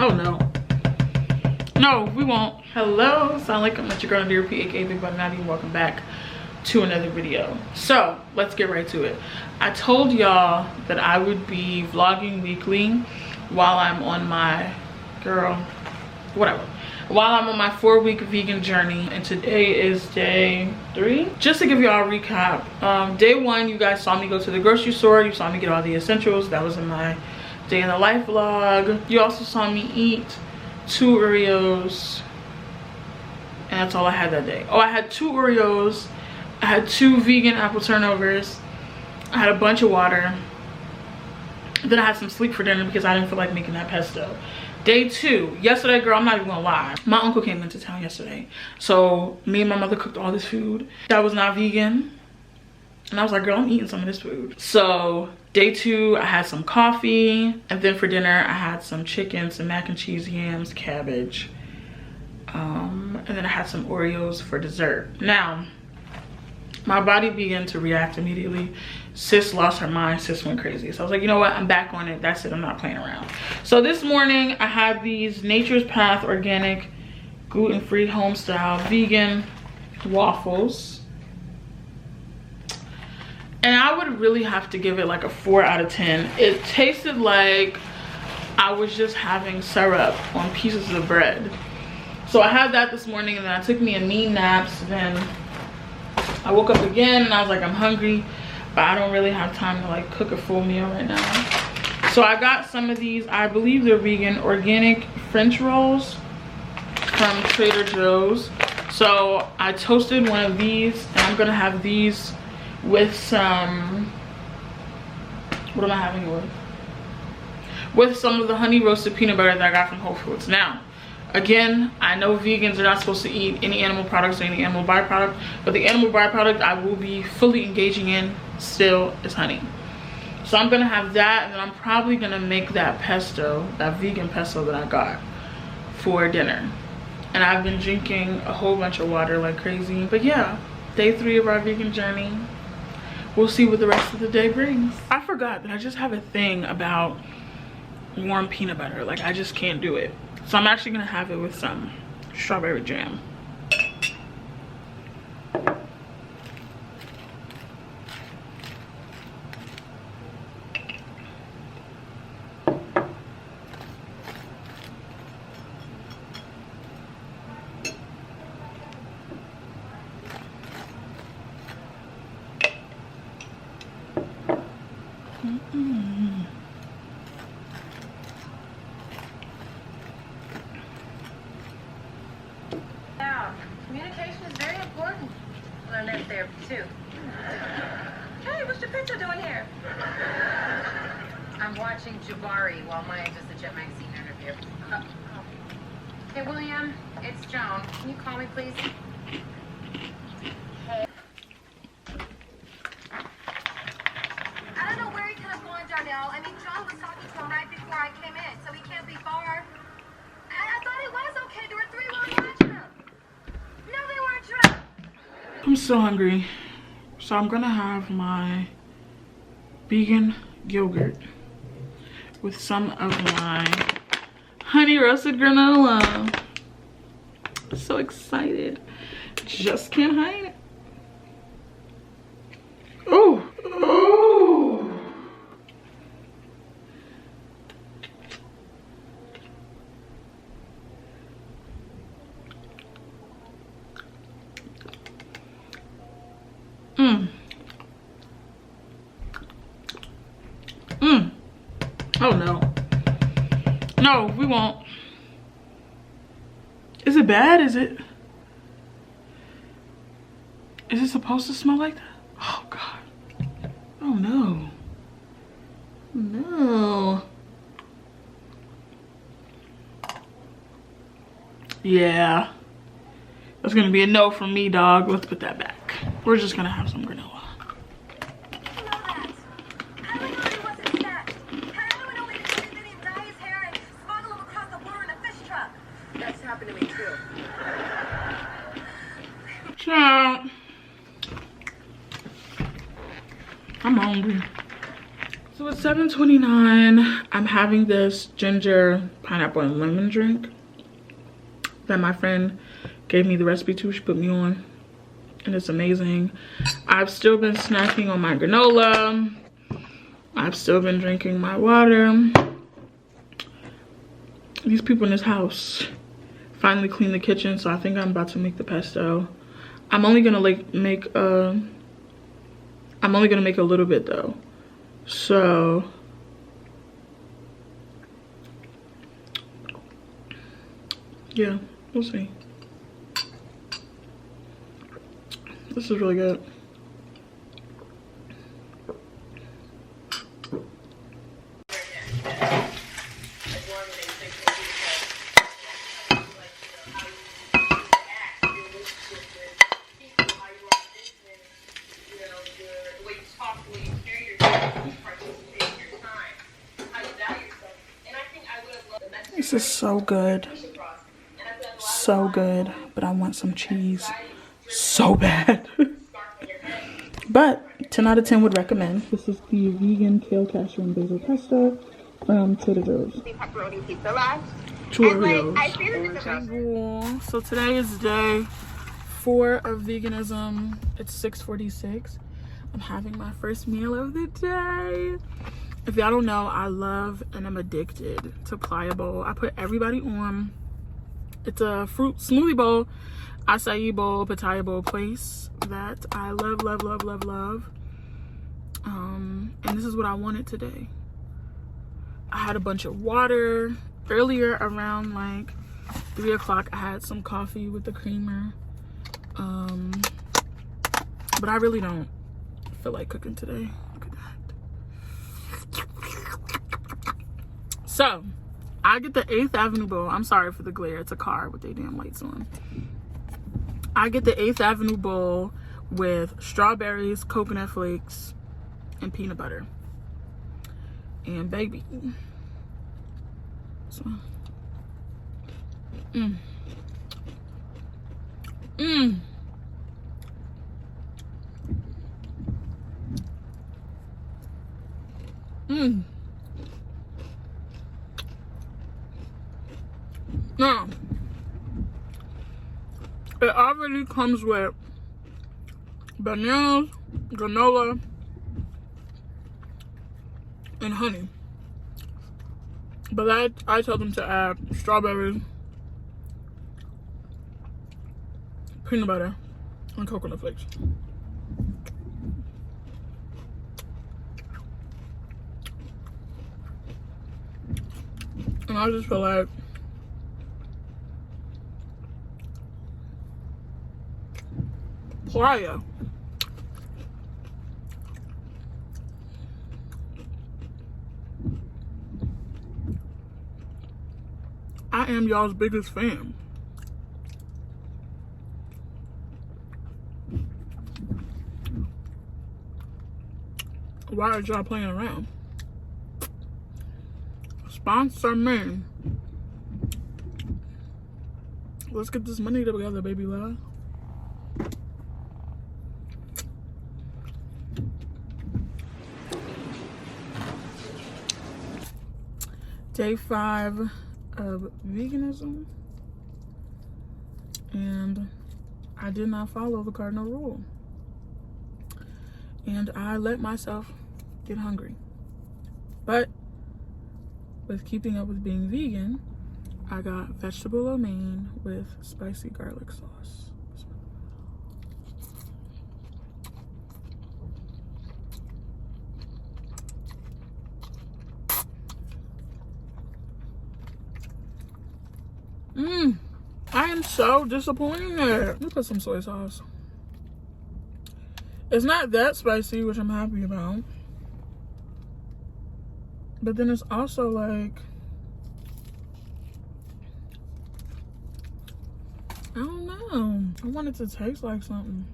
Oh no. No, we won't. Hello, assalamualaikum. It's your girl Nadir P, aka Big Body Nadia. Welcome back to another video. So let's get right to it. I told y'all that I would be vlogging weekly while I'm on my while I'm on my 4-week vegan journey, and today is day 3. Just to give y'all a recap, day 1 you guys saw me go to the grocery store. You saw me get all the essentials. That was in my day in the life vlog. You also saw me eat 2 Oreos, and that's all I had that day. Oh, I had 2 Oreos, I had 2 vegan apple turnovers, I had a bunch of water, then I had some sleep for dinner because I didn't feel like making that pesto. Day 2, yesterday, girl, I'm not even gonna lie, my uncle came into town yesterday, so me and my mother cooked all this food that was not vegan, and I was like, girl, I'm eating some of this food. So day 2, I had some coffee, and then for dinner I had some chicken, some mac and cheese, yams, cabbage, and then I had some Oreos for dessert. Now my body began to react immediately. Sis lost her mind. Sis went crazy. So I was like, you know what, I'm back on it. That's it, I'm not playing around. So this morning I had these Nature's Path organic gluten-free home style vegan waffles, and I would really have to give it like a 4 out of 10. It tasted like I was just having syrup on pieces of bread. So I had that this morning, and then I took me a mean nap. So then I woke up again and I was like, I'm hungry, but I don't really have time to like cook a full meal right now. So I got some of these, I believe they're vegan, organic French rolls from Trader Joe's. So I toasted one of these, and I'm gonna have these with some, what am I having it with? With some of the honey roasted peanut butter that I got from Whole Foods. Now, again, I know vegans are not supposed to eat any animal products or any animal byproduct, but the animal byproduct I will be fully engaging in still is honey. So I'm gonna have that, and then I'm probably gonna make that pesto, that vegan pesto that I got for dinner. And I've been drinking a whole bunch of water like crazy. But yeah, day 3 of our vegan journey. We'll see what the rest of the day brings. I forgot that I just have a thing about warm peanut butter. Like, I just can't do it. So I'm actually gonna have it with some strawberry jam. Communication is very important. Learn that therapy too. Hey, what's your pizza doing here? I'm watching Jabari while Maya does the Jet Magazine interview. Hey, William, it's Joan. Can you call me, please? Hey. I don't know where he could have gone, Darnell. I mean, John was talking to him right before I came in, so he can't be far. I thought he was okay. There were 3 women watching him. No, they weren't drunk. I'm so hungry. So I'm gonna have my vegan yogurt with some of my honey roasted granola. So excited. Just can't hide it. Oh, oh. Oh no. No, we won't. Is it bad? Is it supposed to smell like that? Oh God. Oh no. No. Yeah. That's gonna be a no from me, dog. Let's put that back. We're just gonna have some granola. Happened to me too. Ciao. I'm hungry. So it's 7:29. I'm having this ginger, pineapple, and lemon drink that my friend gave me the recipe to. She put me on, and it's amazing. I've still been snacking on my granola. I've still been drinking my water. These people in this house finally cleaned the kitchen, so I think I'm about to make the pesto. I'm only gonna make a little bit though. So yeah, we'll see. This is really good. This is so good. So good. But I want some cheese so bad. But 10 out of 10 would recommend. This is the vegan kale, cashew, and basil pesto from Trader Joe's. Pepperoni pizza last. Cheerios. So today is day 4 of veganism. It's 6:46. I'm having my first meal of the day. If y'all don't know, I love and I'm addicted to Pliable. I put everybody on. It's a fruit smoothie bowl, acai bowl, pitaya bowl place that I love, love, love, love, love. And this is what I wanted today. I had a bunch of water. Earlier around like 3 o'clock, I had some coffee with the creamer. But I really don't feel like cooking today. Look at that. So I get the 8th Avenue bowl. I'm sorry for the glare. It's a car with their damn lights on. I get the 8th Avenue bowl with strawberries, coconut flakes, and peanut butter. And baby. So. Mmm. Now, it already comes with bananas, granola, and honey. But I told them to add strawberries, peanut butter, and coconut flakes. And I just feel like Playa. I am y'all's biggest fan. Why are y'all playing around? Sponsor me. Let's get this money together, baby love. Day 5 of veganism, and I did not follow the cardinal rule, and I let myself get hungry. But with keeping up with being vegan, I got vegetable lo mein with spicy garlic sauce. I am so disappointed. Let me put some soy sauce. It's not that spicy, which I'm happy about. But then it's also like, I don't know. I want it to taste like something.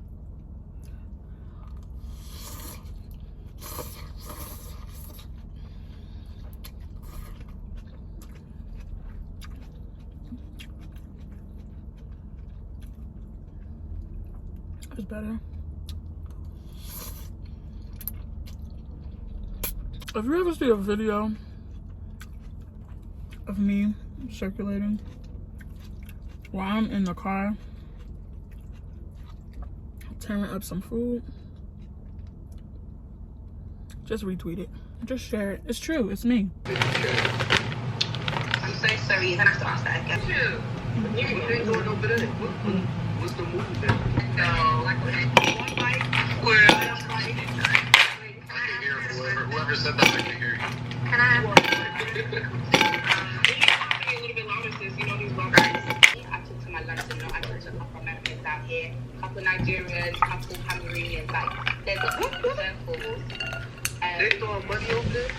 It's better. If you ever see a video of me circulating while I'm in the car, tearing up some food, just retweet it. Just share it. It's true. It's me. I'm so sorry. You're gonna have to ask that again. You ain't going over there. What's the movie then? No. One bite. Where? Whoever said that, I can hear you. Can I have one? Can you talk a little bit louder, sis? You know these lovers. I took to my lunch, you know, I took to a couple Americans out here, a couple Nigerians, a couple Cameroonians, like, there's a couple circles. They throwing money over there?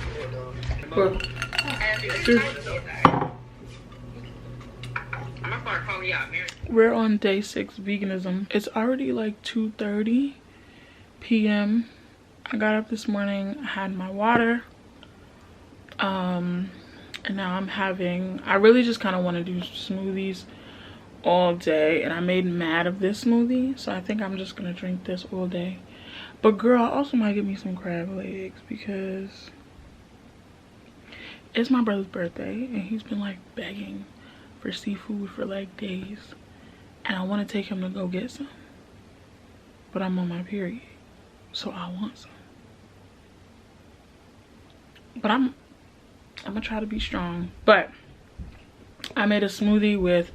I'm gonna start calling y'all American. We're on day 6 veganism. It's already like 2:30 p.m. I got up this morning, I had my water, and now I'm having, I really just kind of want to do smoothies all day, and I made mad of this smoothie, so I think I'm just gonna drink this all day. But girl, I also might get me some crab legs because it's my brother's birthday and he's been like begging for seafood for like days, and I want to take him to go get some, but I'm on my period, so I want some. But I'm gonna try to be strong. But I made a smoothie with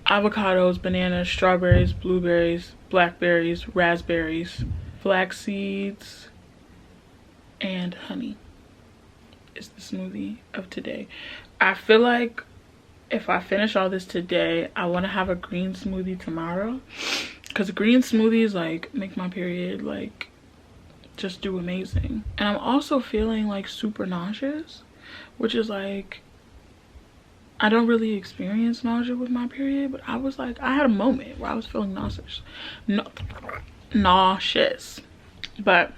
avocados, bananas, strawberries, blueberries, blackberries, raspberries, flax seeds, and honey. Is the smoothie of today. I feel like if I finish all this today, I want to have a green smoothie tomorrow, because green smoothies like make my period like just do amazing. And I'm also feeling like super nauseous, which is like, I don't really experience nausea with my period, but I was like, I had a moment where I was feeling nauseous. Nauseous. But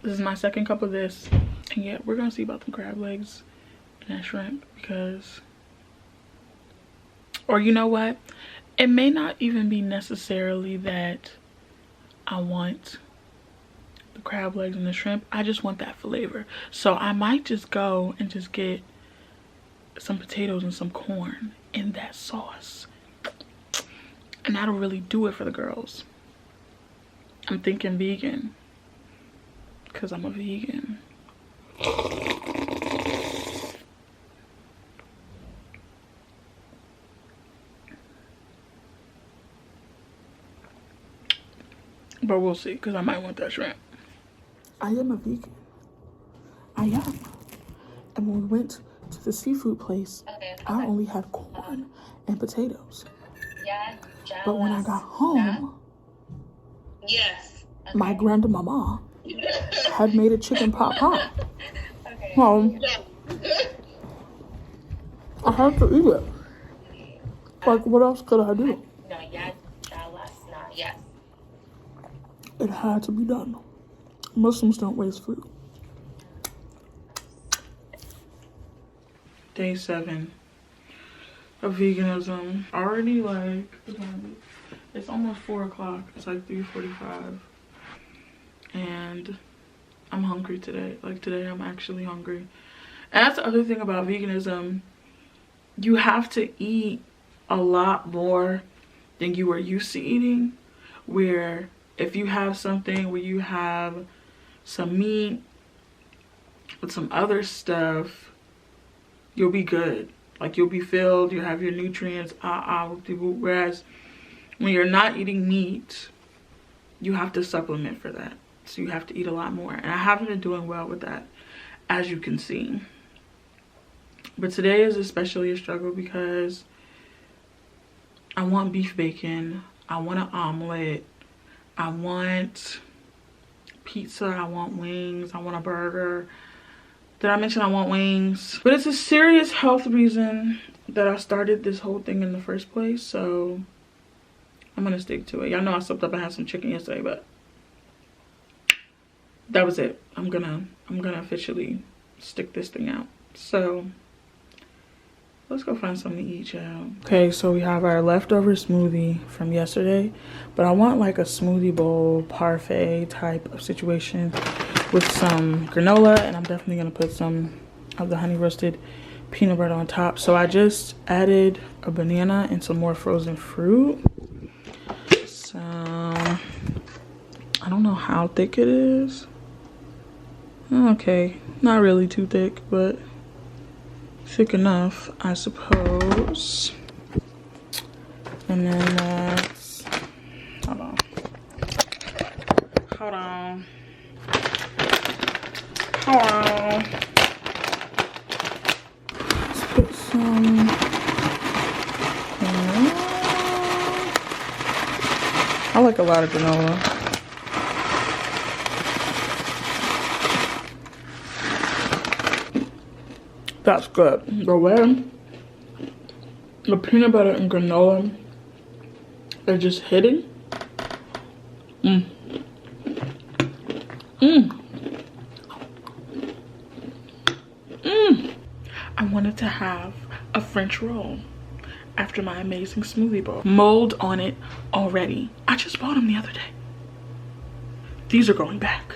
this is my second cup of this, and yeah, we're gonna see about the crab legs and that shrimp, because, or you know what, it may not even be necessarily that I want the crab legs and the shrimp. I just want that flavor, so I might just go and just get some potatoes and some corn in that sauce, and that'll really do it for the girls. I'm thinking vegan because I'm a vegan. But we'll see, because I might want that shrimp. I am a vegan. I am. And when we went to the seafood place, I only had corn and potatoes. But when I got home, my grandmama had made a chicken pot pie. So I had to eat it. Like, what else could I do? It had to be done. Muslims don't waste food. Day 7 of veganism. Already like, it's almost 4 o'clock. It's like 3:45. And I'm hungry today. Like today I'm actually hungry. And that's the other thing about veganism. You have to eat a lot more than you were used to eating. Where if you have something where you have some meat with some other stuff, you'll be good. Like you'll be filled, you have your nutrients. Whereas when you're not eating meat, you have to supplement for that. So you have to eat a lot more. And I haven't been doing well with that, as you can see. But today is especially a struggle because I want beef bacon. I want an omelet. I want pizza. I want wings. I want a burger. Did I mention I want wings? But it's a serious health reason that I started this whole thing in the first place. So I'm gonna stick to it. Y'all know I slept up and had some chicken yesterday, but that was it. I'm gonna officially stick this thing out. So let's go find something to eat, y'all. Okay, so we have our leftover smoothie from yesterday, but I want like a smoothie bowl parfait type of situation with some granola, and I'm definitely gonna put some of the honey roasted peanut butter on top. So I just added a banana and some more frozen fruit. So I don't know how thick it is. Okay, not really too thick, but thick enough, I suppose. And then that's, hold on. Let's put some, I like a lot of granola. That's good. The way the peanut butter and granola are just hitting. I wanted to have a French roll after my amazing smoothie bowl. Mold on it already. I just bought them the other day. These are going back.